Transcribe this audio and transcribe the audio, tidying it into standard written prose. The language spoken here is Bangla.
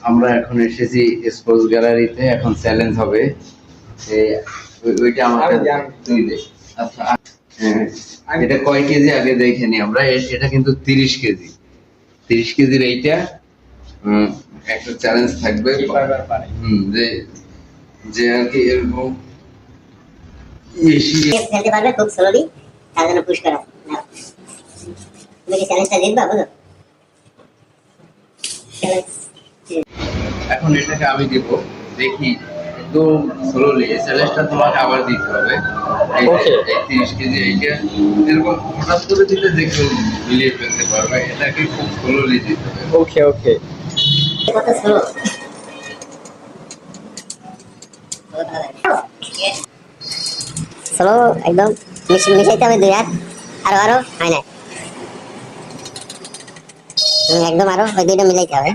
আমরা এখন এসেছি স্পোর্টস গ্যালারিতে, এখন চ্যালেঞ্জ হবে। ওইটা আমাকে তুই দে। আচ্ছা, হ্যাঁ, এটা কয় কেজি আগে দেখে নি আমরা। এটা কিন্তু 30 কেজি। 30 কেজির এইটা একটা চ্যালেঞ্জ থাকবে। যে যে আর কি এরকম খেলতে পারবে খুব স্লোলি, তার জন্য পুশ করা। তুমি কি চ্যালেঞ্জটা জিতবা বলো? এখন এটাকে আমি দিব, দেখি একদম স্লোলি। এই চ্যালেঞ্জটা তোমাকে আবার দিতে হবে। এই 30 কেজি এইটা এরকম হঠাৎ করে দিলে যে কেউ মিলিয়ে ফেলতে পারবে। এটাকে খুব স্লোলি দিতে হবে। ওকে ওকে। কত স্লো, স্লো একদম। মিশাইতে হবে 2 হাত। আরো হয় না, একদম আরো ওই 2টা মিলাইতে হবে।